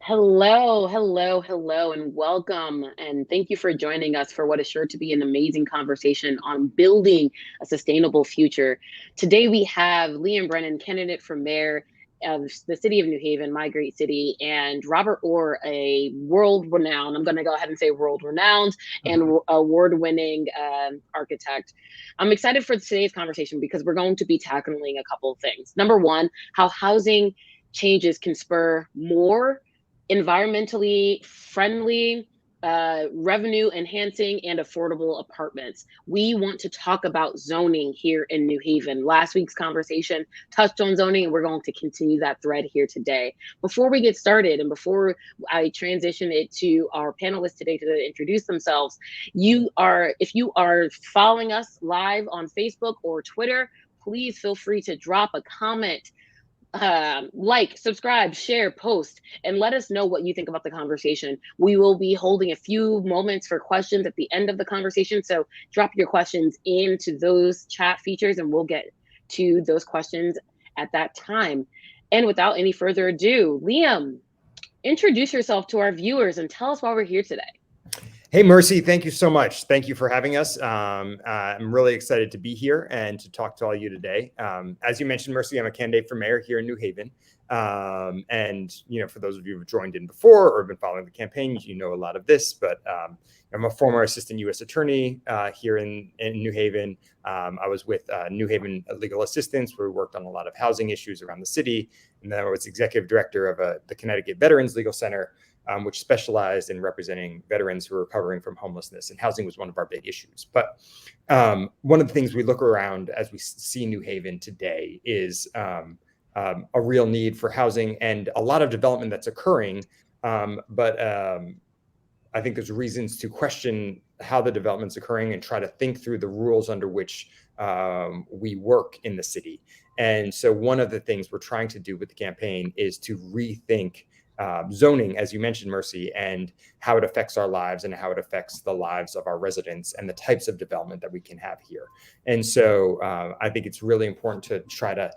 Hello, hello, hello, and welcome. And thank you for joining us for what is sure to be an amazing conversation on building a sustainable future. Today, we have Liam Brennan, candidate for mayor of the city of New Haven, my great city, and Robert Orr, a world renowned, I'm going to go ahead and say world renowned and award winning architect. I'm excited for today's conversation because we're going to be tackling a couple of things. Number one, how housing changes can spur more environmentally friendly, revenue enhancing, and affordable apartments. We want to talk about zoning here in New Haven. Last week's conversation touched on zoning, and we're going to continue that thread here today. Before we get started, and before I transition it to our panelists today to introduce themselves, if you are following us live on Facebook or Twitter, please feel free to drop a comment, like, subscribe, share, post, and let us know what you think about the conversation. We will be holding a few moments for questions at the end of the conversation. So drop your questions into those chat features and we'll get to those questions at that time. And without any further ado, Liam, introduce yourself to our viewers and tell us why we're here today. Hey, Mercy, thank you so much. Thank you for having us. I'm really excited to be here and to talk to all you today. As you mentioned, Mercy, I'm a candidate for mayor here in New Haven. And, for those of you who've joined in before or have been following the campaign, you know a lot of this, but I'm a former assistant U.S. attorney here in New Haven. I was with New Haven Legal Assistance, where we worked on a lot of housing issues around the city. And then I was executive director of the Connecticut Veterans Legal Center, which specialized in representing veterans who are recovering from homelessness, and housing was one of our big issues. But one of the things we look around as we see New Haven today is a real need for housing and a lot of development that's occurring. But I think there's reasons to question how the development's occurring and try to think through the rules under which we work in the city. And so one of the things we're trying to do with the campaign is to rethink zoning, as you mentioned, Mercy, and how it affects our lives and how it affects the lives of our residents and the types of development that we can have here. And so I think it's really important to try to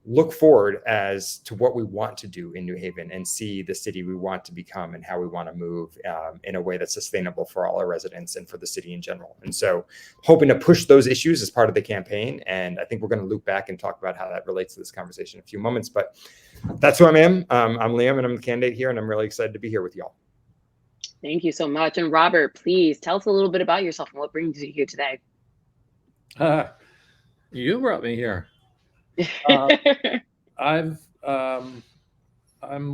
look forward as to what we want to do in New Haven and see the city we want to become and how we want to move in a way that's sustainable for all our residents and for the city in general. And so hoping to push those issues as part of the campaign. And I think we're going to loop back and talk about how that relates to this conversation in a few moments. But that's who I am. I'm Liam, and I'm the candidate here, and I'm really excited to be here with y'all. Thank you so much. And Robert, please tell us a little bit about yourself and what brings you here today. You brought me here. I'm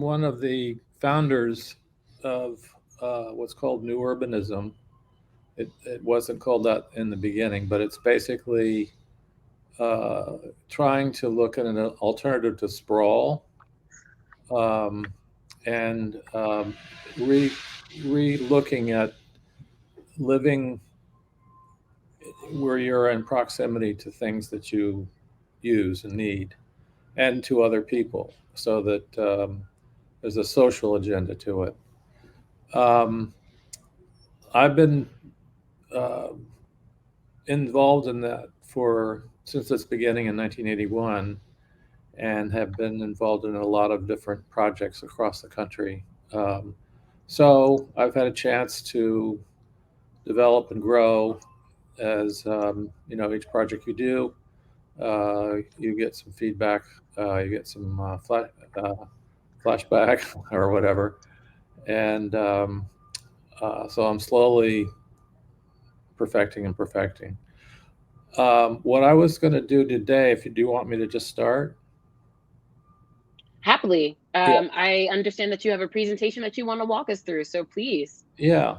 one of the founders of what's called New Urbanism. It wasn't called that in the beginning, but it's basically trying to look at an alternative to sprawl, and re-looking at living where you're in proximity to things that you use and need, and to other people, so that there's a social agenda to it. I've been involved in that since its beginning in 1981, and have been involved in a lot of different projects across the country. So I've had a chance to develop and grow as each project you do. You get some feedback, you get some flashback or whatever. And so I'm slowly perfecting. What I was going to do today, if you do want me to just start. Happily. I understand that you have a presentation that you want to walk us through, so please. Yeah.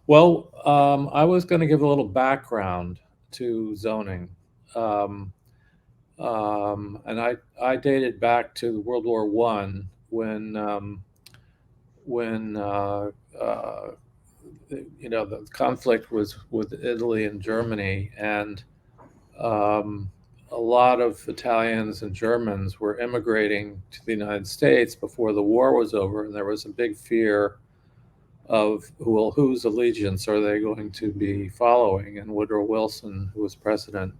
Well, I was going to give a little background to zoning. And I dated back to World War I when the conflict was with Italy and Germany, and a lot of Italians and Germans were immigrating to the United States before the war was over, and there was a big fear of, well, whose allegiance are they going to be following? And Woodrow Wilson, who was president,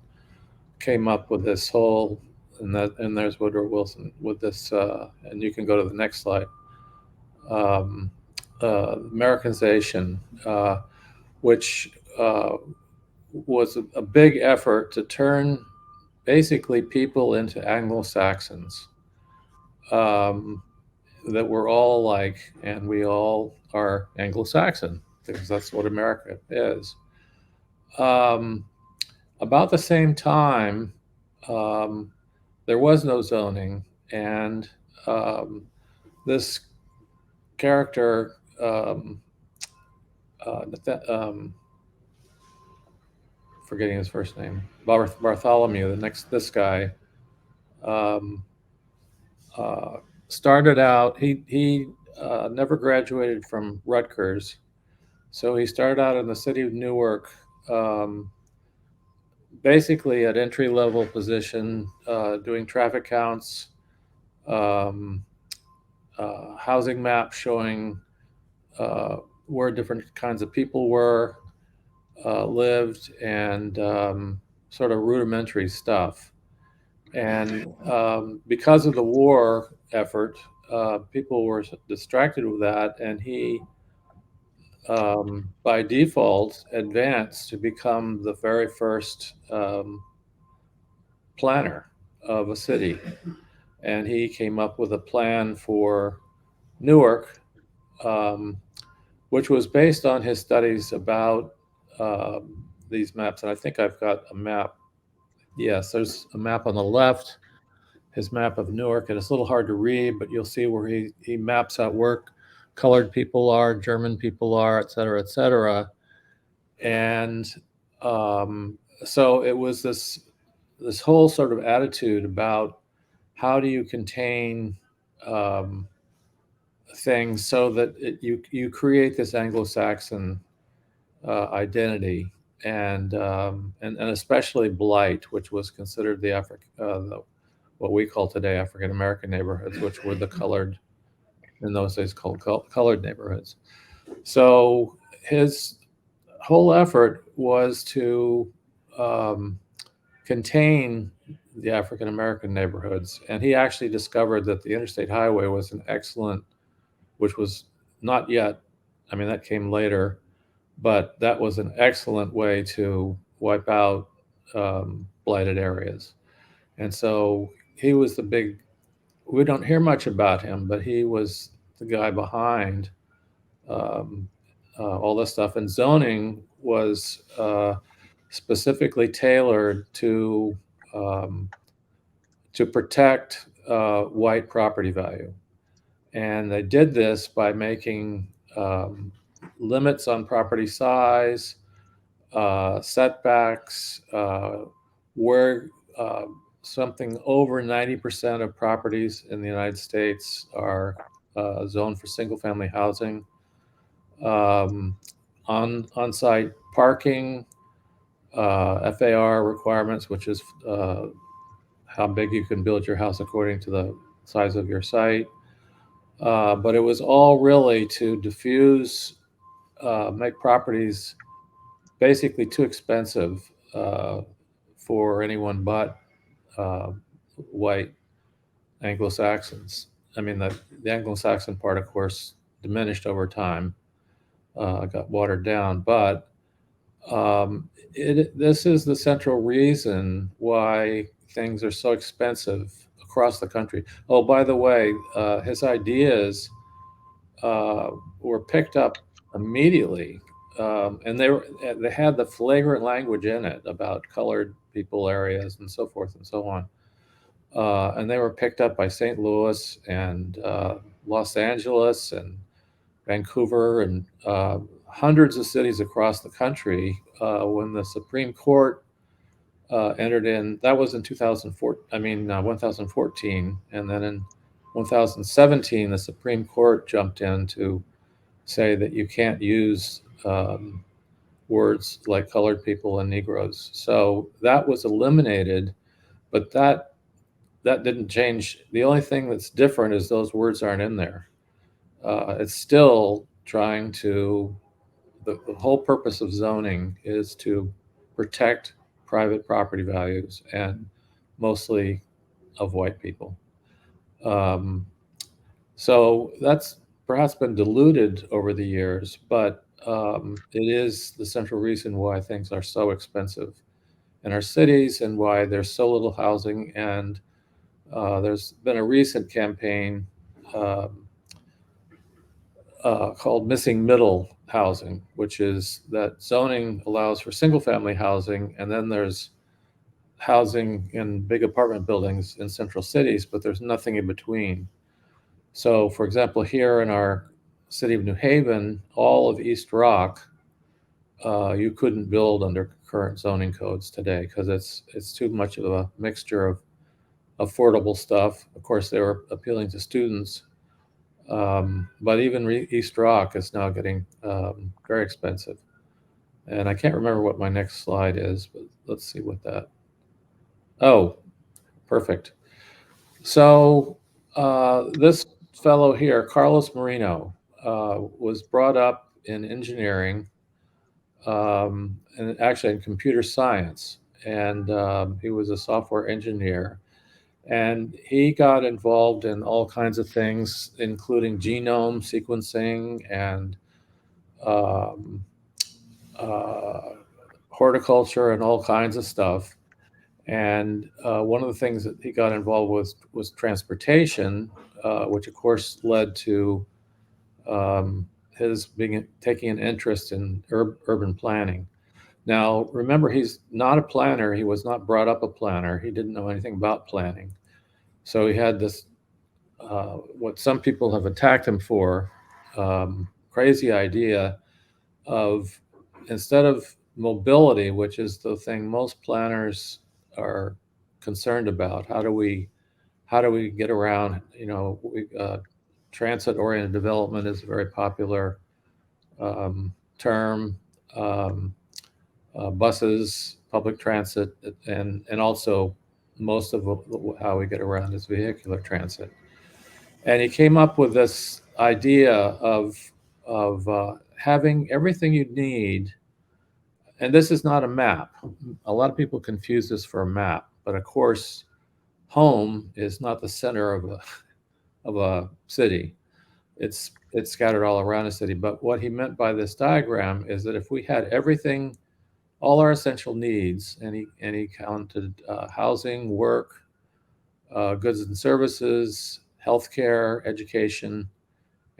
came up with this whole, and there's Woodrow Wilson with this, and you can go to the next slide, Americanization, which was a big effort to turn basically people into Anglo-Saxons, that we're all like, and we all are Anglo-Saxon because that's what America is. About the same time, there was no zoning, and this character, forgetting his first name, Bartholomew, this guy, um, started out. He never graduated from Rutgers, so he started out in the city of Newark, basically at entry level position, doing traffic counts, um, housing maps showing where different kinds of people lived, and sort of rudimentary stuff. And because of the war effort, people were distracted with that, and he, by default, advanced to become the very first planner of a city. And he came up with a plan for Newark, um, which was based on his studies about these maps. And I think I've got a map. Yes, there's a map on the left, his map of Newark, and it's a little hard to read, but you'll see where he maps out where colored people are, German people are, et cetera, et cetera. And so it was this whole sort of attitude about how do you contain things so that you create this Anglo-Saxon identity, and especially blight, which was considered what we call today African American neighborhoods, which were the colored, in those days called colored neighborhoods. So his whole effort was to contain the African American neighborhoods, and he actually discovered that the interstate highway was an excellent, which was not yet, I mean, that came later, but that was an excellent way to wipe out blighted areas. And so he was we don't hear much about him, but he was the guy behind all this stuff. And zoning was specifically tailored to protect white property value. And they did this by making limits on property size, setbacks, where something over 90% of properties in the United States are zoned for single-family housing, on-site parking, FAR requirements, which is how big you can build your house according to the size of your site. But it was all really to diffuse, make properties basically too expensive for anyone but white Anglo-Saxons. I mean, the Anglo-Saxon part, of course, diminished over time, got watered down, but this is the central reason why things are so expensive across the country. Oh, by the way, his ideas were picked up immediately, and they had the flagrant language in it about colored people areas and so forth and so on. And they were picked up by St. Louis and Los Angeles and Vancouver and hundreds of cities across the country when the Supreme Court entered in. That was in 1014, and then in 1017, the Supreme Court jumped in to say that you can't use words like colored people and Negroes. So that was eliminated, but that didn't change. The only thing that's different is those words aren't in there. It's still trying to, the whole purpose of zoning is to protect private property values, and mostly of white people. So that's perhaps been diluted over the years, but it is the central reason why things are so expensive in our cities and why there's so little housing. And there's been a recent campaign um, called Missing Middle Housing, which is that zoning allows for single family housing, and then there's housing in big apartment buildings in central cities, but there's nothing in between. So, for example, here in our city of New Haven, all of East Rock, you couldn't build under current zoning codes today because it's too much of a mixture of affordable stuff. Of course, they were appealing to students, but even East Rock is now getting very expensive. And I can't remember what my next slide is, but let's see what that. Oh, perfect. So this fellow here, Carlos Marino, was brought up in engineering and actually in computer science. And he was a software engineer. And he got involved in all kinds of things, including genome sequencing and um, uh, horticulture and all kinds of stuff. And one of the things that he got involved with was transportation, which of course led to his taking an interest in urban planning. Now, remember, he's not a planner. He was not brought up a planner. He didn't know anything about planning. So he had this, what some people have attacked him for, crazy idea of, instead of mobility, which is the thing most planners are concerned about, how do we get around? Transit-oriented development is a very popular term. Um, Buses, public transit, and also most of how we get around is vehicular transit. And he came up with this idea of having everything you need. And this is not a map. A lot of people confuse this for a map, but of course, home is not the center of a city. It's scattered all around a city. But what he meant by this diagram is that if we had everything, all our essential needs, and he counted housing, work, goods and services, healthcare, education,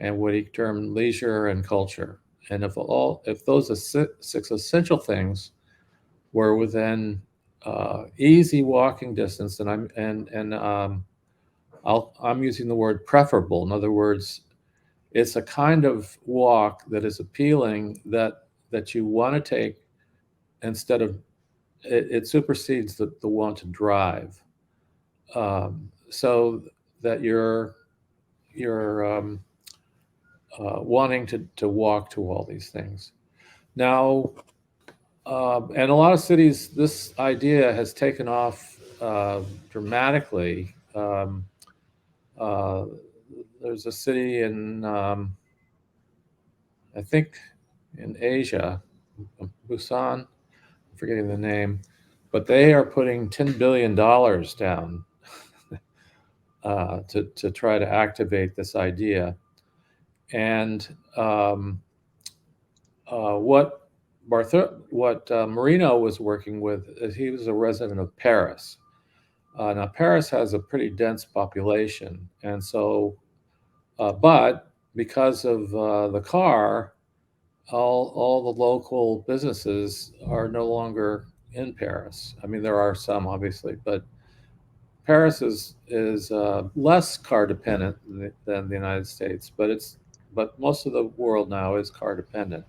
and what he termed leisure and culture. And if those are six essential things were within easy walking distance, and I'm using the word preferable. In other words, it's a kind of walk that is appealing, that you want to take instead of it supersedes the want to drive, so that you're wanting to walk to all these things. Now, and a lot of cities, this idea has taken off dramatically. Uh, there's a city in, I think, in Asia, Busan, I'm forgetting the name, but they are putting $10 billion down to try to activate this idea. And what Marino was working with is, he was a resident of Paris. Now, Paris has a pretty dense population, and so, but because of the car, all the local businesses are no longer in Paris. I mean, there are some, obviously, but Paris is less car dependent than the United States, but most of the world now is car dependent.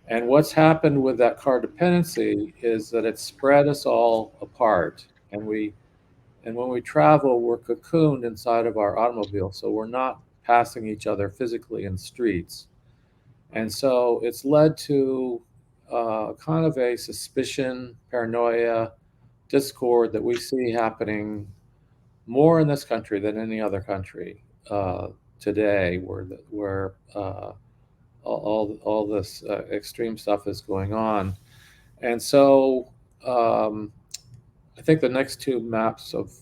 And what's happened with that car dependency is that it's spread us all apart, and when we travel, we're cocooned inside of our automobile, so we're not passing each other physically in streets. And so it's led to kind of a suspicion, paranoia, discord that we see happening more in this country than any other country today, where all this extreme stuff is going on. And so I think the next two maps of,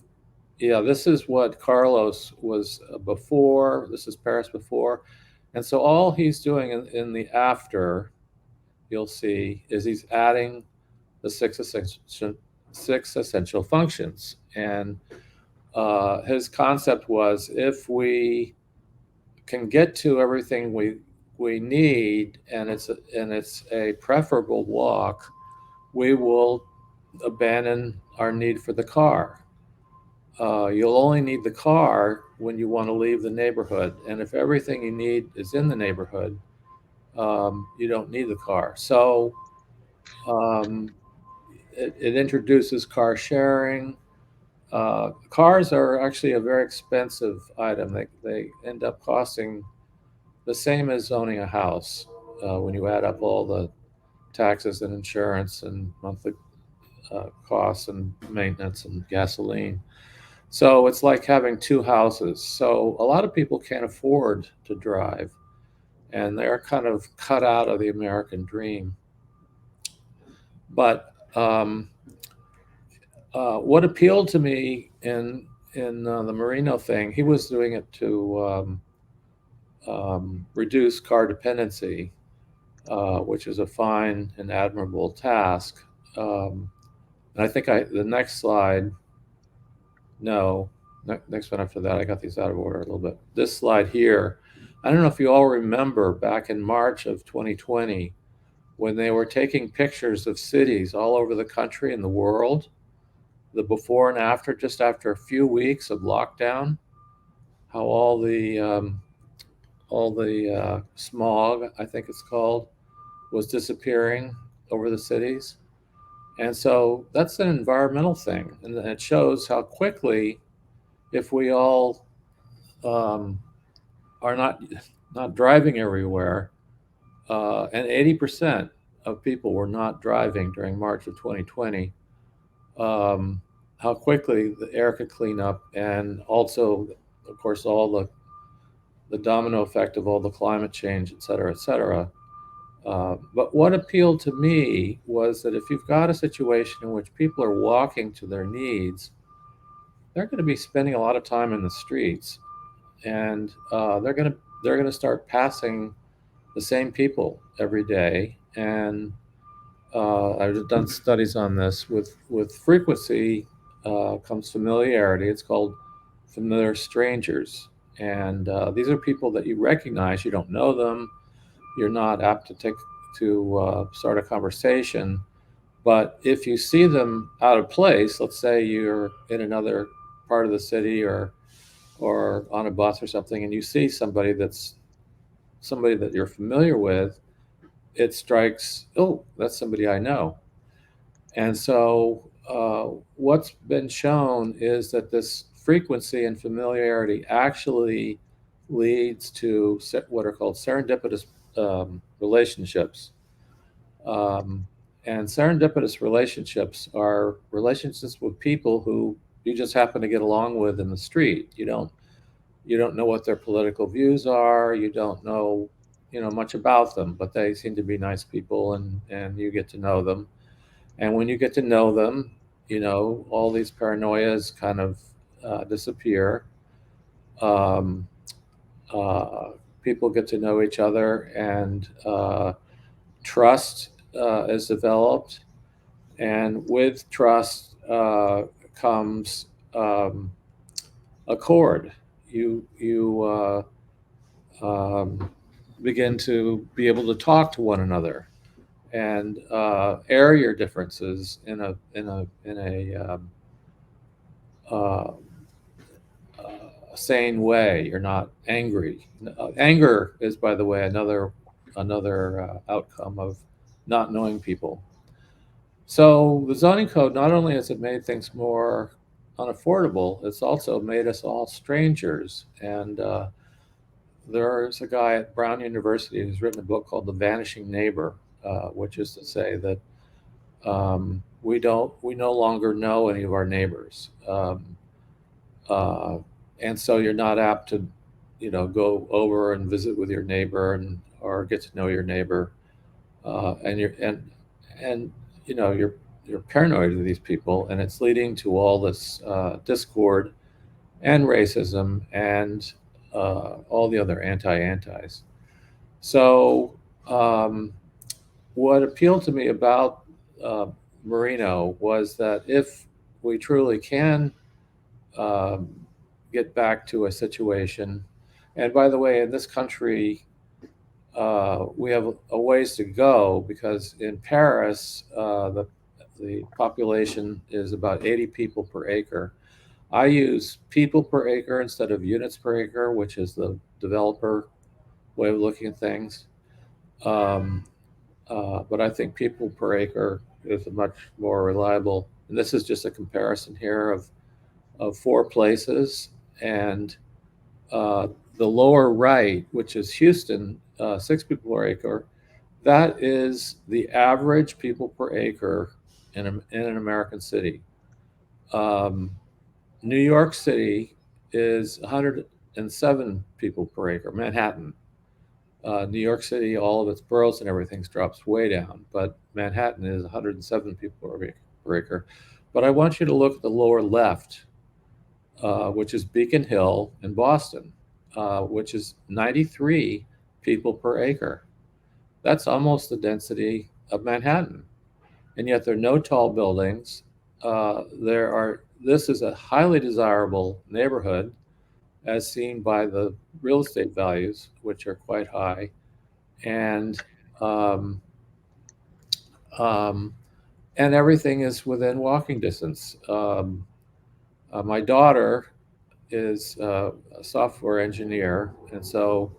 yeah, this is what Carlos was before. This is Paris before. And so all he's doing in the after, you'll see, is he's adding the six essential functions. And his concept was, if we can get to everything we need, and it's a preferable walk, we will abandon our need for the car. You'll only need the car when you want to leave the neighborhood, and if everything you need is in the neighborhood, you don't need the car. So it introduces car sharing. Cars are actually a very expensive item. They end up costing the same as owning a house when you add up all the taxes and insurance and monthly costs and maintenance and gasoline. So it's like having two houses. So a lot of people can't afford to drive, and they're kind of cut out of the American dream. But what appealed to me in the Marino thing, he was doing it to reduce car dependency, which is a fine and admirable task. And I think the next slide, no, next one after that, I got these out of order a little bit. This slide here, I don't know if you all remember back in March of 2020, when they were taking pictures of cities all over the country and the world, the before and after, just after a few weeks of lockdown, how all the smog, I think it's called, was disappearing over the cities. And so that's an environmental thing. And it shows how quickly, if we all are not driving everywhere, and 80% of people were not driving during March of 2020, how quickly the air could clean up, and also, of course, all the domino effect of all the climate change, et cetera, et cetera. But what appealed to me was that if you've got a situation in which people are walking to their needs, they're going to be spending a lot of time in the streets, and they're going to start passing the same people every day. And I've done studies on this. With frequency comes familiarity. It's called familiar strangers, and these are people that you recognize. You don't know them. You're not apt to start a conversation. But if you see them out of place, let's say you're in another part of the city or on a bus or something, and you see somebody that you're familiar with, it strikes, oh, that's somebody I know. And so what's been shown is that this frequency and familiarity actually leads to what are called serendipitous relationships. And serendipitous relationships are relationships with people who you just happen to get along with in the street. You don't know what their political views are. You don't know much about them, but they seem to be nice people, and you get to know them. And when you get to know them, all these paranoias kind of disappear. Um, People get to know each other, and trust is developed. And with trust comes accord. You begin to be able to talk to one another and air your differences in a sane way. You're not angry. Anger is, by the way, another outcome of not knowing people. So the zoning code, not only has it made things more unaffordable, it's also made us all strangers. And there's a guy at Brown University who's written a book called The Vanishing Neighbor, which is to say that we no longer know any of our neighbors. And so you're not apt to, go over and visit with your neighbor or get to know your neighbor. And you're paranoid of these people, and it's leading to all this discord and racism and all the other antis. So what appealed to me about uh, Merino was that if we truly can um, get back to a situation, and by the way, in this country, we have a ways to go because in Paris, the population is about 80 people per acre. I use people per acre instead of units per acre, which is the developer way of looking at things. Um, but I think people per acre is a much more reliable. And this is just a comparison here of four places. And uh, the lower right, which is Houston, 6 people per acre, that is the average people per acre in an American city. Um, New York City is 107 people per acre, Manhattan. New York City, all of its boroughs and everything drops way down, but Manhattan is 107 people per acre. But I want you to look at the lower left, which is Beacon Hill in Boston, which is 93 people per acre. That's almost the density of Manhattan, and yet there are no tall buildings. This is a highly desirable neighborhood, as seen by the real estate values, which are quite high, and um, um, and everything is within walking distance. My daughter is a software engineer, and so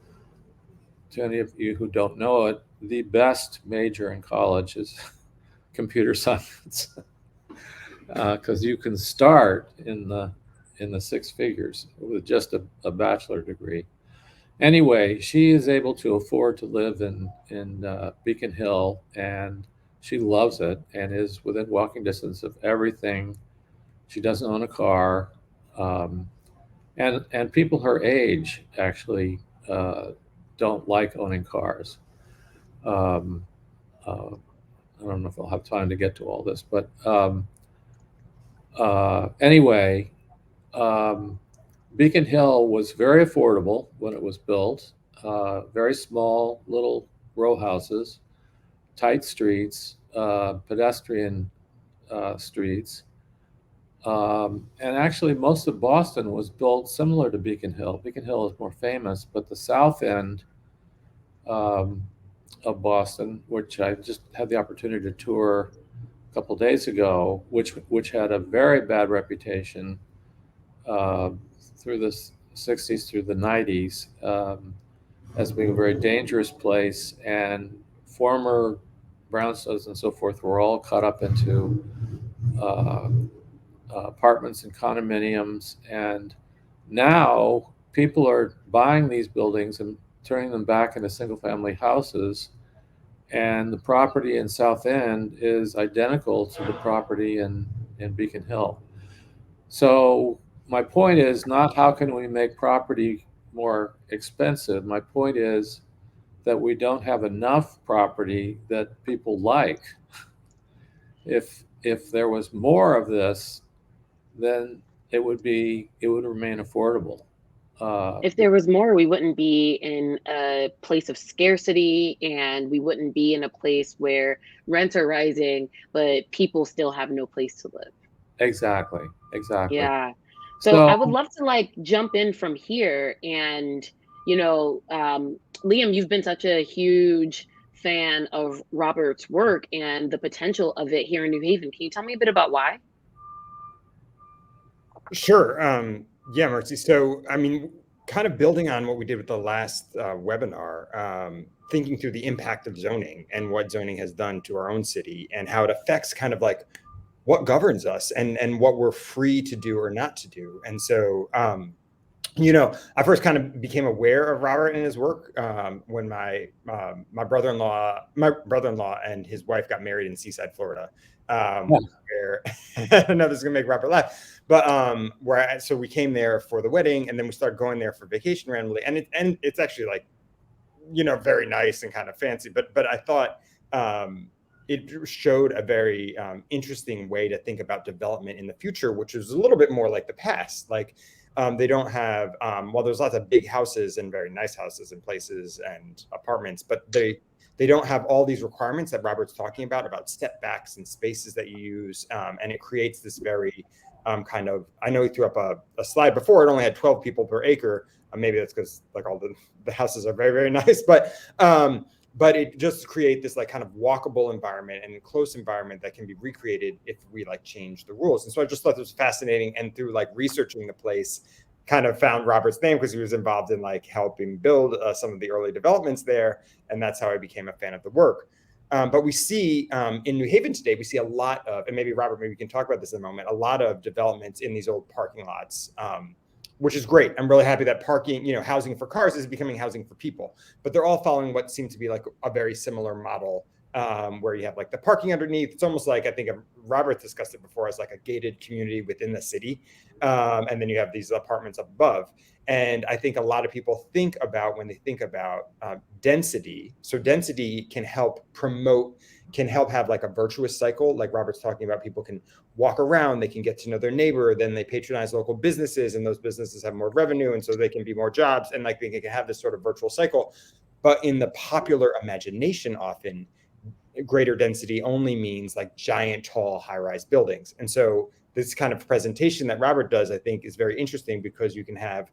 to any of you who don't know it, the best major in college is computer science, because you can start in the six figures with just a bachelor degree. Anyway, she is able to afford to live in Beacon Hill, and she loves it and is within walking distance of everything. She doesn't own a car, um, and people her age actually don't like owning cars. Um, uh, I don't know if I'll have time to get to all this, but anyway, um, Beacon Hill was very affordable when it was built. Very small little row houses, tight streets, pedestrian streets. And actually, most of Boston was built similar to Beacon Hill. Beacon Hill is more famous, but the south end um, of Boston, which I just had the opportunity to tour a couple days ago, which had a very bad reputation uh, through the 60s through the 90s, as being a very dangerous place, and former brownstones and so forth were all cut up into uh, apartments and condominiums, and now people are buying these buildings and turning them back into single family houses, and the property in South End is identical to the property in Beacon Hill. So my point is not how can we make property more expensive. My point is that we don't have enough property that people like. If there was more of this, then it would remain affordable. If there was more, we wouldn't be in a place of scarcity, and we wouldn't be in a place where rents are rising, but people still have no place to live. Exactly, exactly. Yeah. So So I would love to like jump in from here and, you know, Liam, you've been such a huge fan of Robert's work and the potential of it here in New Haven. Can you tell me a bit about why? Sure. Yeah, Mercy. So, I mean, kind of building on what we did with the last webinar, thinking through the impact of zoning and what zoning has done to our own city and how it affects kind of like what governs us and what we're free to do or not to do. And so, I first kind of became aware of Robert and his work when my brother-in-law and his wife got married in Seaside, Florida. yeah, Where I know this is gonna make Robert laugh, but so we came there for the wedding, and then we started going there for vacation randomly, and it's actually like very nice and kind of fancy, but I thought it showed a very interesting way to think about development in the future, which was a little bit more like the past, like They don't have, well, there's lots of big houses and very nice houses and places and apartments, but they don't have all these requirements that Robert's talking about step-backs and spaces that you use. And it creates this very kind of, I know he threw up a slide before, it only had 12 people per acre. Maybe that's because like all the houses are very, very nice, but it just create this like kind of walkable environment and close environment that can be recreated if we like change the rules. And so I just thought this was fascinating. And through like researching the place, kind of found Robert's name because he was involved in like helping build some of the early developments there. And that's how I became a fan of the work. But we see in New Haven today, we see a lot of, and maybe Robert, maybe we can talk about this in a moment, a lot of developments in these old parking lots, which is great. I'm really happy that parking, housing for cars is becoming housing for people, but they're all following what seemed to be like a very similar model where you have like the parking underneath. It's almost like, I think Robert discussed it before as like a gated community within the city. And then you have these apartments up above. And I think a lot of people think about when they think about density. So density can help have like a virtuous cycle. Like Robert's talking about, people can walk around, they can get to know their neighbor, then they patronize local businesses, and those businesses have more revenue. And so they can be more jobs, and like they can have this sort of virtual cycle. But in the popular imagination, often greater density only means like giant, tall, high-rise buildings. And so this kind of presentation that Robert does, I think, is very interesting because you can have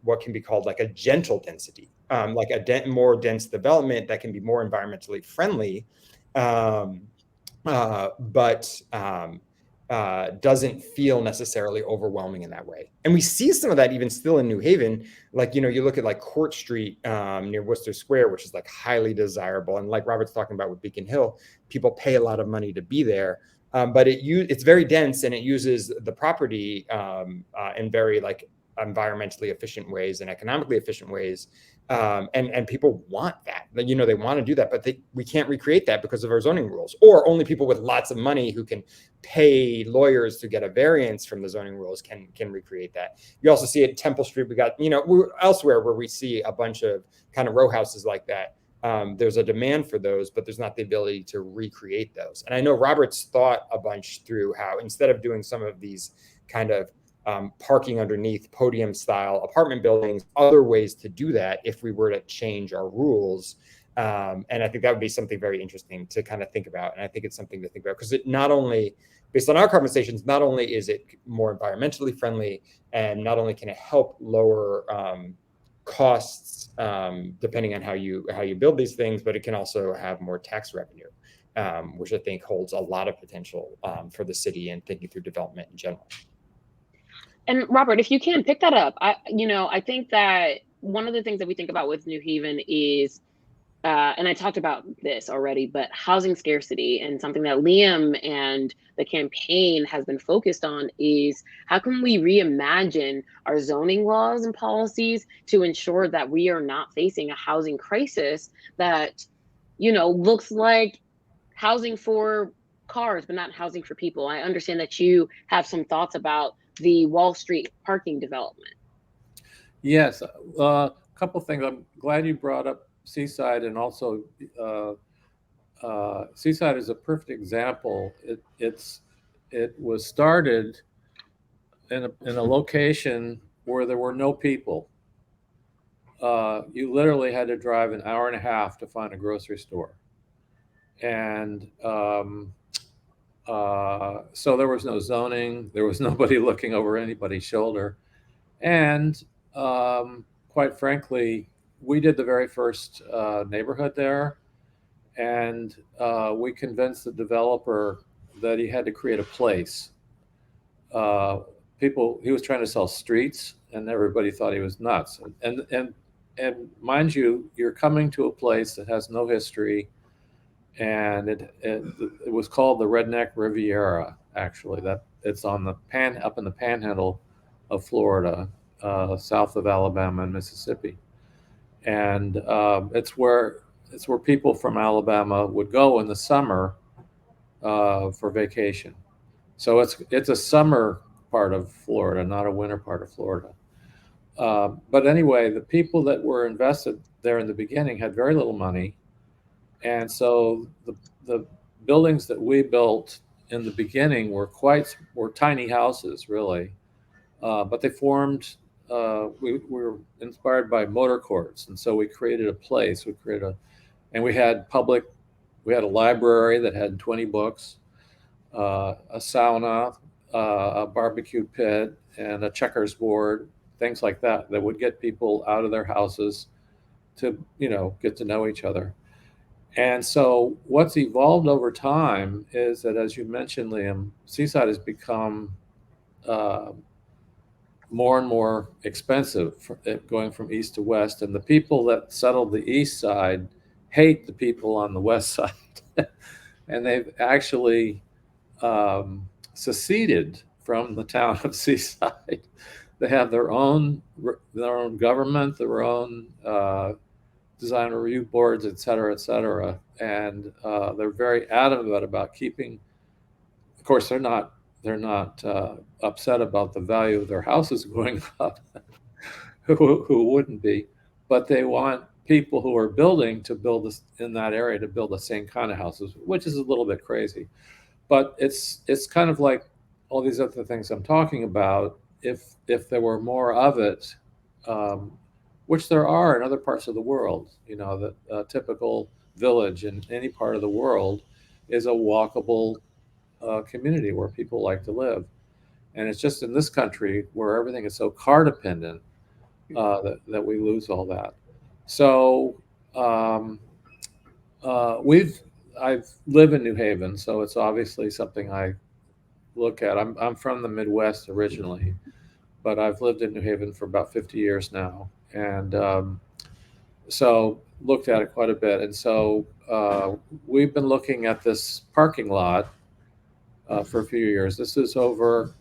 what can be called like a gentle density, like a more dense development that can be more environmentally friendly, but doesn't feel necessarily overwhelming in that way. And we see some of that even still in New Haven. Like, you look at like Court Street near Worcester Square, which is like highly desirable. And like Robert's talking about with Beacon Hill, people pay a lot of money to be there. But it's very dense, and it uses the property in very like environmentally efficient ways and economically efficient ways. And people want that, they want to do that, but we can't recreate that because of our zoning rules, or only people with lots of money who can pay lawyers to get a variance from the zoning rules can recreate that. You also see it at Temple Street. We got, elsewhere where we see a bunch of kind of row houses like that. There's a demand for those, but there's not the ability to recreate those. And I know Robert's thought a bunch through how, instead of doing some of these kind of parking underneath podium style apartment buildings, other ways to do that if we were to change our rules. And I think that would be something very interesting to kind of think about. And I think it's something to think about because it not only, based on our conversations, not only is it more environmentally friendly, and not only can it help lower costs depending on how you build these things, but it can also have more tax revenue, which I think holds a lot of potential for the city and thinking through development in general. And Robert, if you can pick that up, I think that one of the things that we think about with New Haven is, and I talked about this already, but housing scarcity, and something that Liam and the campaign has been focused on is how can we reimagine our zoning laws and policies to ensure that we are not facing a housing crisis that, looks like housing for cars, but not housing for people. I understand that you have some thoughts about the Wall Street parking development. Yes, a couple things. I'm glad you brought up Seaside, and also Seaside is a perfect example. It was started in a location where there were no people. You literally had to drive an hour and a half to find a grocery store, and so there was no zoning. There was nobody looking over anybody's shoulder, and quite frankly, we did the very first neighborhood there, and we convinced the developer that he had to create a place. He was trying to sell streets, and everybody thought he was nuts. And mind you, you're coming to a place that has no history, and it was called the Redneck Riviera. Actually, that it's on the up in the panhandle of Florida, south of Alabama and Mississippi. And it's where people from Alabama would go in the summer for vacation. So it's a summer part of Florida, not a winter part of Florida. But anyway, the people that were invested there in the beginning had very little money, and so the buildings that we built in the beginning were tiny houses, really. But they formed. We were inspired by motor courts, and so we created a place. And we had public. We had a library that had 20 books, a sauna, a barbecue pit, and a checkers board, things like that, that would get people out of their houses to, get to know each other. And so what's evolved over time is that, as you mentioned, Liam, Seaside has become uh, more and more expensive going from east to west. And the people that settled the east side hate the people on the west side. And they've actually seceded from the town of Seaside. They have their own government, their own design review boards, et cetera, et cetera. And they're very adamant about keeping. Of course, they're not upset about the value of their houses going up. who wouldn't be? But they want people who are building to build this in that area to build the same kind of houses, which is a little bit crazy. But it's kind of like all these other things I'm talking about. If there were more of it, um, which there are in other parts of the world, that a typical village in any part of the world is a walkable community where people like to live. And it's just in this country where everything is so car dependent that we lose all that. So um, we've I've live in New Haven, so it's obviously something I look at. I'm from the Midwest originally, but I've lived in New Haven for about 50 years now, and so looked at it quite a bit. And so we've been looking at this parking lot for a few years. This is over.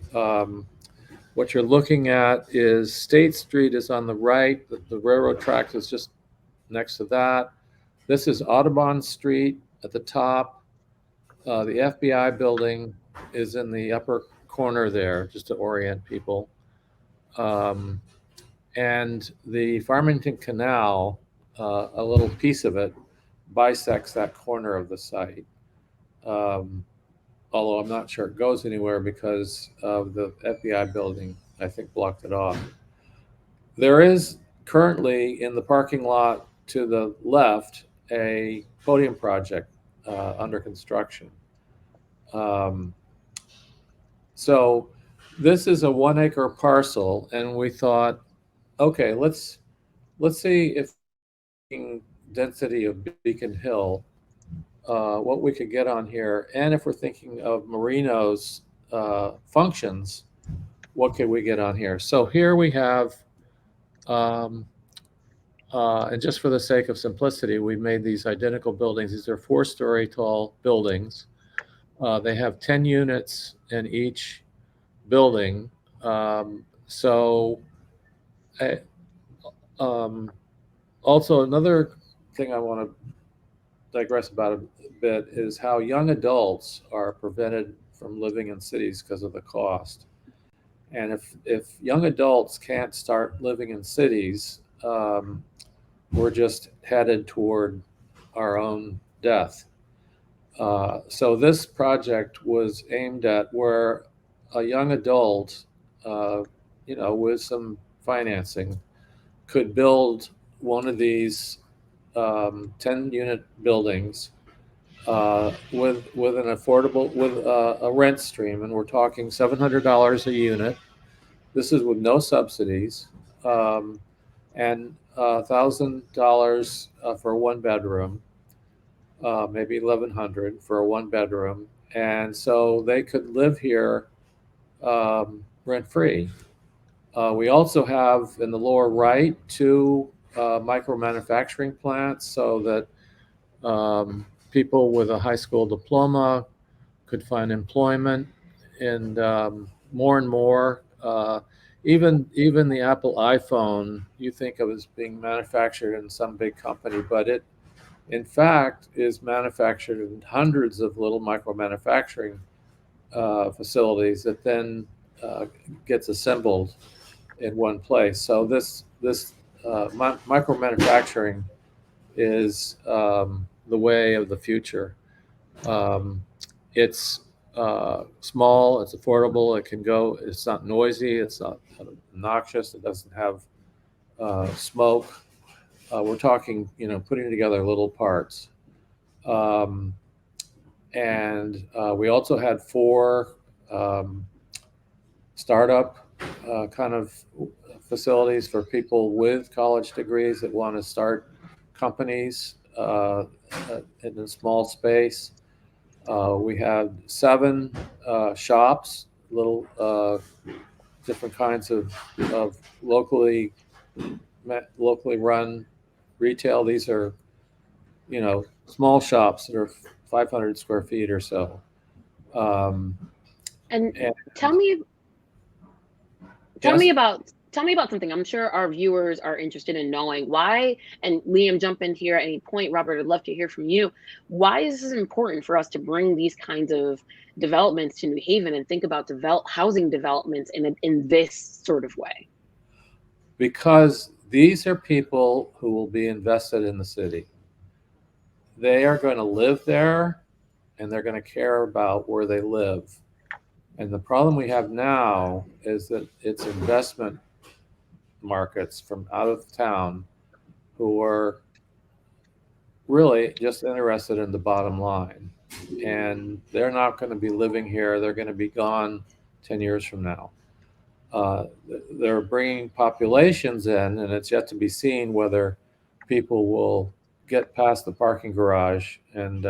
What you're looking at is State Street is on the right. The railroad tracks is just next to that. This is Audubon Street at the top. The FBI building is in the upper corner there, just to orient people. Um, and the Farmington Canal, a little piece of it, bisects that corner of the site. Um, Although I'm not sure it goes anywhere because of the FBI building, I think, blocked it off. There is currently in the parking lot to the left a podium project under construction. Um, so this is a 1 acre parcel, and we thought, okay, let's see if density of Beacon Hill, what we could get on here, and if we're thinking of Marino's functions, what could we get on here? So here we have, and just for the sake of simplicity, we made these identical buildings. These are 4-story tall buildings. They have 10 units in each building. So also another thing I want to digress about a bit is how young adults are prevented from living in cities because of the cost. And if young adults can't start living in cities, we're just headed toward our own death. So this project was aimed at where a young adult, with some financing, could build one of these 10-unit buildings with an affordable a rent stream, and we're talking $700 a unit. This is with no subsidies, and $1,000 for a 1 bedroom, maybe $1,100 for a 1 bedroom, and so they could live here rent free. We also have in the lower right 2 micro manufacturing plants, so that people with a high school diploma could find employment. And more and more, even the Apple iPhone, you think of as being manufactured in some big company, but it in fact is manufactured in hundreds of little micro manufacturing facilities that then gets assembled in one place. So this micro manufacturing is the way of the future. It's small, it's affordable, it can go, it's not noisy, it's not obnoxious, it doesn't have smoke. We're talking, putting together little parts. Um, and we also had 4 startup kind of facilities for people with college degrees that want to start companies in a small space. We had 7 shops, little different kinds of locally run retail. These are small shops that are 500 square feet or so. And And tell me yes, tell me about something. I'm sure our viewers are interested in knowing why. And Liam, jump in here at any point. Robert, I'd love to hear from you. Why is this important for us to bring these kinds of developments to New Haven and think about housing developments in this sort of way? because these are people who will be invested in the city. They are going to live there and they're going to care about where they live. And the problem we have now is that it's investment markets from out of town who are really just interested in the bottom line. And they're not going to be living here. They're going to be gone 10 years from now. Uh, they're bringing populations in, and it's yet to be seen whether people will get past the parking garage and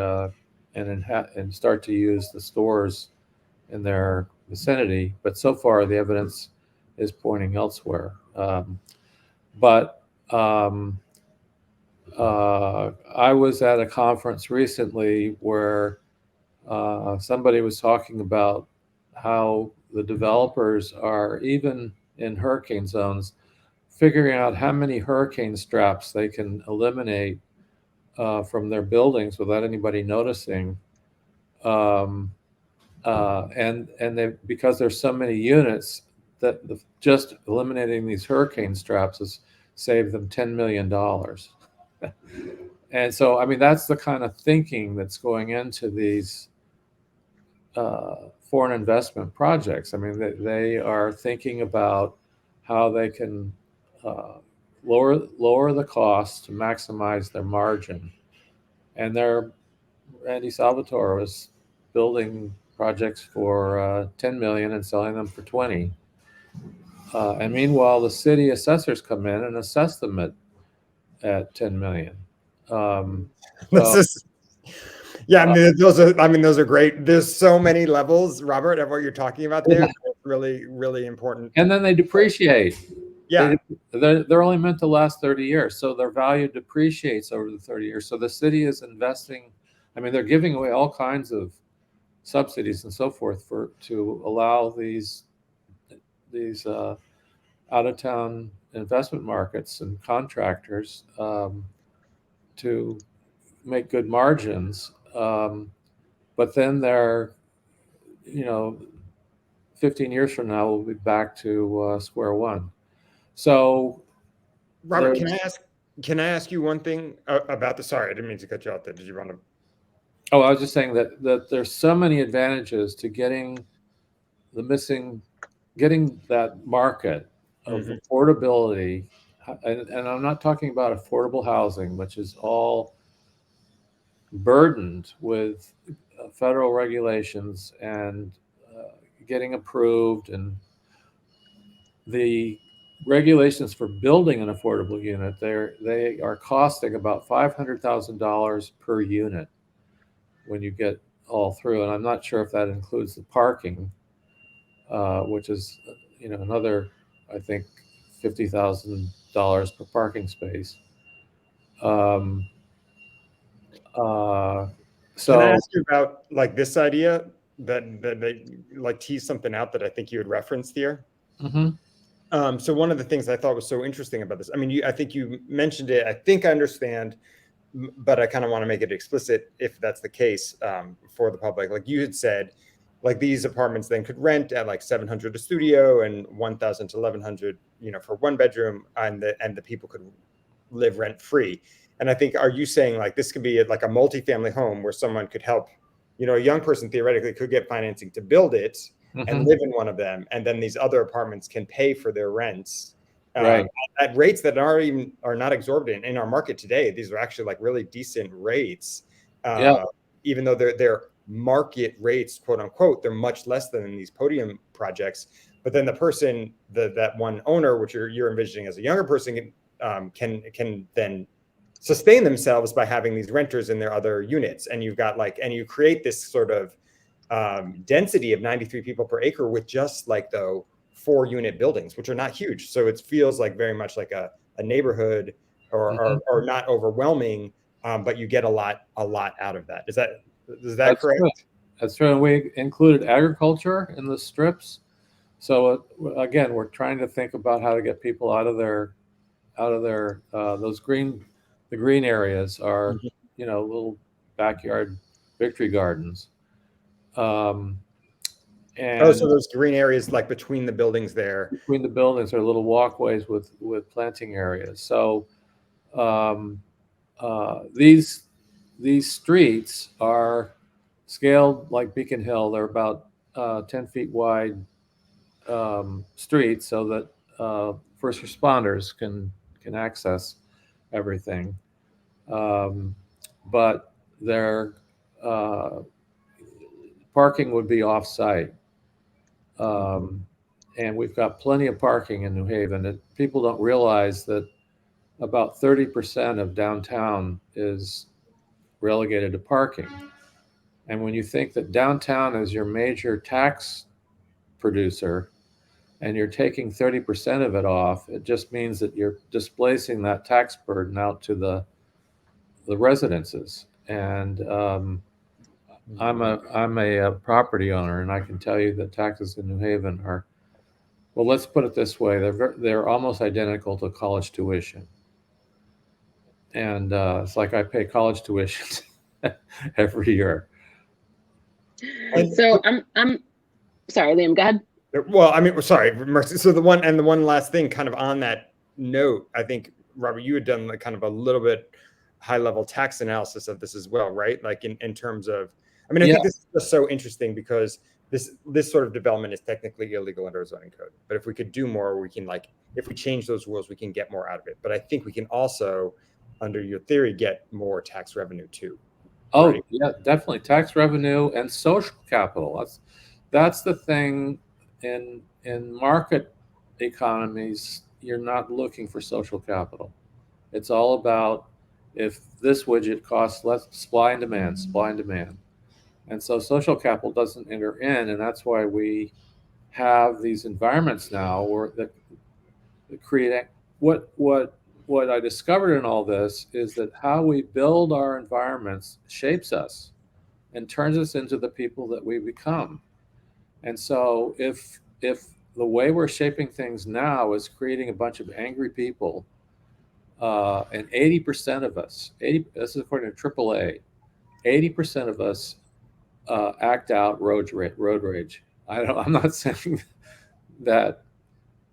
start to use the stores in their vicinity. But so far, the evidence is pointing elsewhere. But I was at a conference recently where somebody was talking about how the developers are, even in hurricane zones, figuring out how many hurricane straps they can eliminate from their buildings without anybody noticing. Um, and they, because there's so many units, that just eliminating these hurricane straps has saved them $10 million. And so, I mean, that's the kind of thinking that's going into these foreign investment projects. I mean, they are thinking about how they can lower the cost to maximize their margin. And Randy Salvatore was building projects for 10 million and selling them for 20. And meanwhile, the city assessors come in and assess them at 10 million. This So, is, yeah, uh, I mean, those are great. There's so many levels, Robert, of what you're talking about there. yeah. It's really, really important. And then they depreciate. Yeah. They're only meant to last 30 years. So their value depreciates over the 30 years. So the city is investing, I mean, they're giving away all kinds of subsidies and so forth to allow these out of town investment markets and contractors to make good margins. But then they're, you know, 15 years from now, we'll be back to square one. So Robert, there's, can I ask you one thing about the, sorry, I didn't mean to cut you off there. Did you want to? oh, I was just saying that there's so many advantages to getting that market of Mhm. affordability. And I'm not talking about affordable housing, which is all burdened with federal regulations and getting approved, and the regulations for building an affordable unit, they are costing about $500,000 per unit when you get all through. And I'm not sure if that includes the parking, which is another, I think, $50,000 per parking space. Um, uh, Can I so ask you about like this idea that they like tease something out that I think you had referenced here? mhm. So one of the things I thought was so interesting about this, I mean, I think you mentioned it. I think I understand, but I kind of want to make it explicit if that's the case for the public. Like you had said, like these apartments then could rent at like 700 a studio and 1,000 to 1,100, for one bedroom, and the people could live rent free. And I think, are you saying like this could be like a multifamily home where someone could help a young person theoretically could get financing to build it and live in one of them, and then these other apartments can pay for their rents Right. at rates that are not exorbitant in our market today. These are actually like really decent rates, Yeah. even though they're market rates, quote unquote. They're much less than in these podium projects. But then the person, that one owner, which you're envisioning as a younger person, can then sustain themselves by having these renters in their other units, and you create this sort of density of 93 people per acre with just like the 4-unit buildings, which are not huge. So it feels like very much like a neighborhood, or not overwhelming, but you get a lot out of that. Is that correct? True. That's true. And we included agriculture in the strips. So again, we're trying to think about how to get people out of their those the green areas are, little backyard victory gardens. And So those green areas like between the buildings there. between the buildings are little walkways with planting areas. So um, these streets are scaled like Beacon Hill. They're about 10 feet wide streets, so that first responders can access everything. But their parking would be off-site. And we've got plenty of parking in New Haven. People don't realize that about 30% of downtown is relegated to parking. And when you think that downtown is your major tax producer and you're taking 30% of it off, it just means that you're displacing that tax burden out to the residences. And I'm a property owner, and I can tell you that taxes in New Haven are, well, let's put it this way: they're almost identical to college tuition. And it's like I pay college tuition every year. So I'm sorry, Liam, go ahead. Well, I mean, sorry, Mercy. So the one last thing, kind of on that note, I think, Robert, you had done like kind of a little bit high level tax analysis of this as well, right? Like in terms of, I mean, I think this is just so interesting because this sort of development is technically illegal under zoning code. But if we could do more, we can, like, if we change those rules, we can get more out of it. But I think we can also, under your theory, get more tax revenue too. Oh, right? yeah, definitely tax revenue and social capital. That's the thing. In market economies, you're not looking for social capital. It's all about, if this widget costs less, supply and demand. And so social capital doesn't enter in, and that's why we have these environments now that create what I discovered in all this is that how we build our environments shapes us and turns us into the people that we become. And so if the way we're shaping things now is creating a bunch of angry people, and 80% of us, this is according to AAA, 80% of us act out road rage. I'm not saying that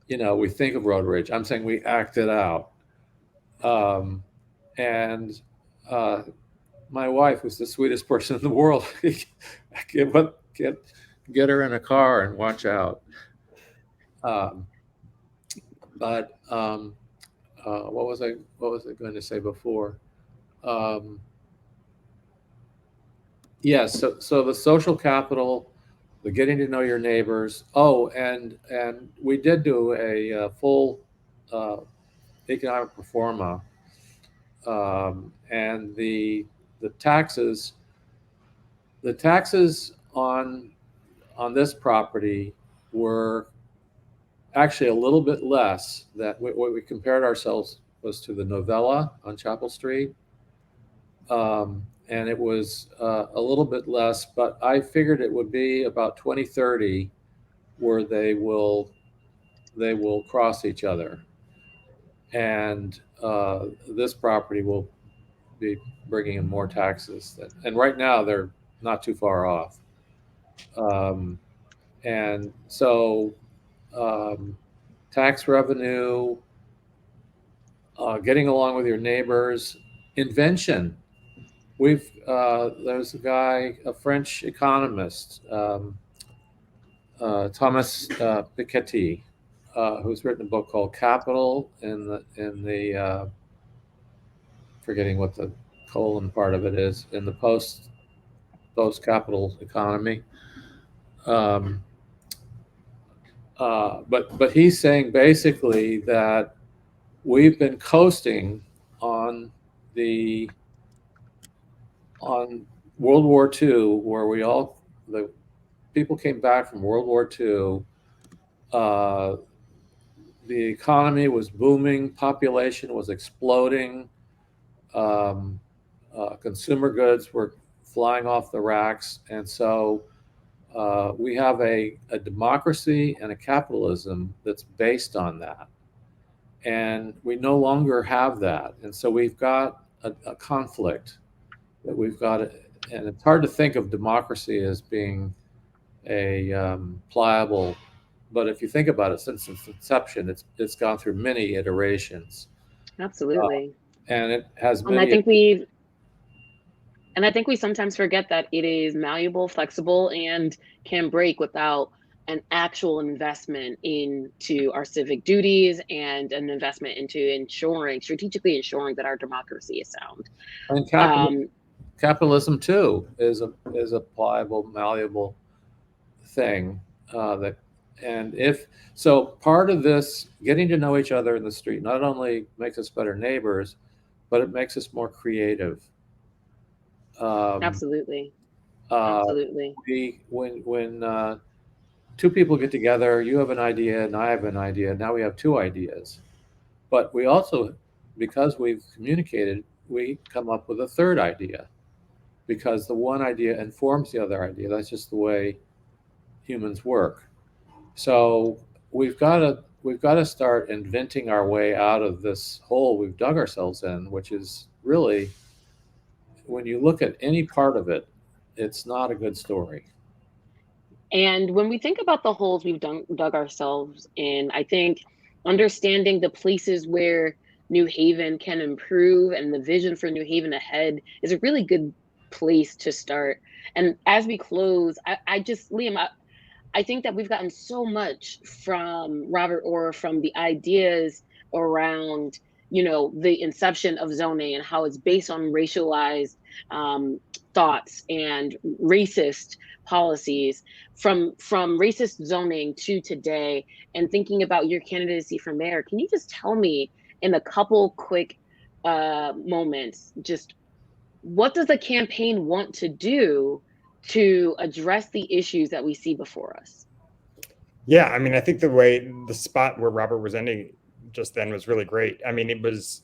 we think of road rage. I'm saying we act it out. And my wife, who's the sweetest person in the world, get her in a car and watch out. But what was I going to say before? Yes, so the social capital, the getting to know your neighbors. Oh, and we did do a full economic pro forma, and the taxes on this property were actually a little bit less. That what we compared ourselves was to the Novella on Chapel Street, and it was a little bit less, but I figured it would be about 2030 where they will cross each other, and this property will be bringing in more taxes. And right now they're not too far off. And so tax revenue, getting along with your neighbors, invention. there's a guy, a French economist, Thomas Piketty, who's written a book called Capital in the forgetting what the colon part of it is, in the post capital economy. Um, but he's saying basically that we've been coasting on the on World War II, where the people came back from World War II. Uh, the economy was booming, population was exploding, um, consumer goods were flying off the racks, and so we have a democracy and a capitalism that's based on that. And we no longer have that. And so we've got a conflict that we've got. And it's hard to think of democracy as being a pliable, but if you think about it, since its inception, it's gone through many iterations. Uh, Absolutely. and it has And I many. think we and I think we sometimes forget that it is malleable, flexible, and can break without an actual investment into our civic duties and an investment into strategically ensuring that our democracy is sound. And Um, capitalism too is a pliable, malleable thing that. And if so, part of this getting to know each other in the street not only makes us better neighbors, but it makes us more creative. Um, Absolutely. uh, Absolutely. when two people get together, you have an idea and I have an idea. Now we have two ideas, but we also, because we've communicated, we come up with a third idea because the one idea informs the other idea. That's just the way humans work. So we've got to start inventing our way out of this hole we've dug ourselves in, which is really, when you look at any part of it, it's not a good story. And when we think about the holes dug ourselves in, I think understanding the places where New Haven can improve and the vision for New Haven ahead is a really good place to start. And as we close, Liam, I think that we've gotten so much from Robert Orr, from the ideas around, the inception of zoning and how it's based on racialized um, thoughts and racist policies, from racist zoning to today, and thinking about your candidacy for mayor. Can you just tell me in a couple quick moments, just what does the campaign want to do to address the issues that we see before us? Yeah, I mean, I think the spot where Robert was ending just then was really great. I mean, it was,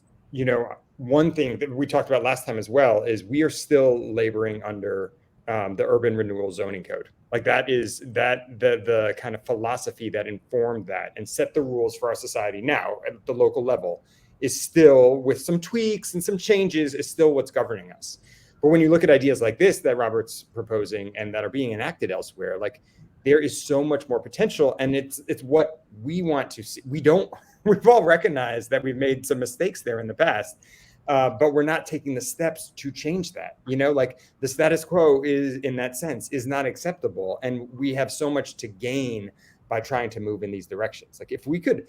one thing that we talked about last time as well is we are still laboring under the urban renewal zoning code. Like the kind of philosophy that informed that and set the rules for our society now at the local level is still, with some tweaks and some changes, is still what's governing us. But when you look at ideas like this that Robert's proposing and that are being enacted elsewhere, like there is so much more potential, and it's what we want to see. We've all recognized that we've made some mistakes there in the past, but we're not taking the steps to change that. Like the status quo is, in that sense, is not acceptable, and we have so much to gain by trying to move in these directions. Like if we could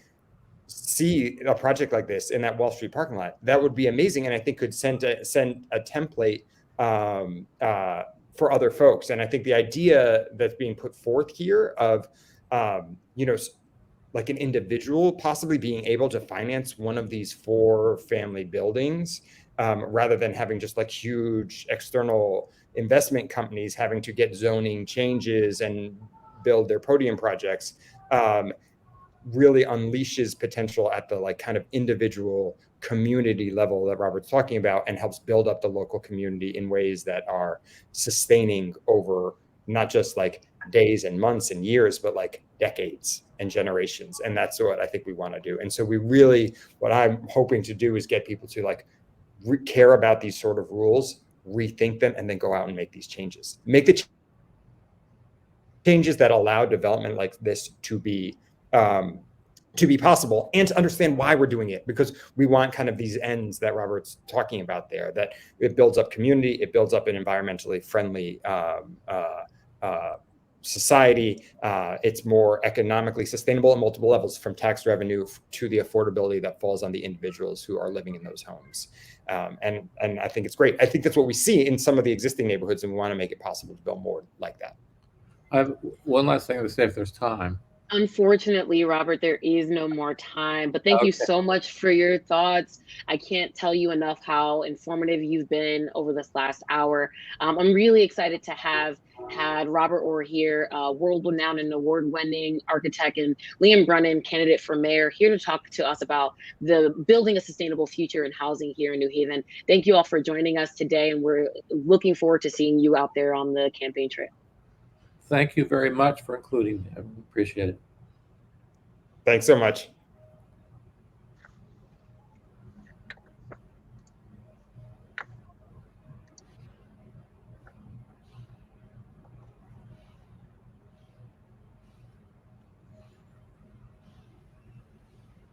see a project like this in that Wall Street parking lot, that would be amazing, and I think could send a template for other folks. And I think the idea that's being put forth here of, like an individual possibly being able to finance one of these 4 family buildings, rather than having just like huge external investment companies having to get zoning changes and build their podium projects, really unleashes potential at the like kind of individual community level that Robert's talking about, and helps build up the local community in ways that are sustaining over not just like days and months and years, but like decades and generations. And that's what I think we want to do. And so what I'm hoping to do is get people to like care about these sort of rules, rethink them, and then go out and make these changes. Make the changes that allow development like this to be to be possible, and to understand why we're doing it, because we want kind of these ends that Robert's talking about there, that it builds up community, it builds up an environmentally friendly society. It's more economically sustainable at multiple levels, from tax revenue to the affordability that falls on the individuals who are living in those homes. And I think it's great. I think that's what we see in some of the existing neighborhoods, and we want to make it possible to build more like that. I have one last thing to say if there's time. Unfortunately, Robert, there is no more time, but thank you so much for your thoughts. I can't tell you enough how informative you've been over this last hour. I'm really excited to have had Robert Orr here, world-renowned and award-winning architect, and Liam Brennan, candidate for mayor, here to talk to us about the building a sustainable future in housing here in New Haven. Thank you all for joining us today, and we're looking forward to seeing you out there on the campaign trail. Thank you very much for including me. I appreciate it. Thanks so much.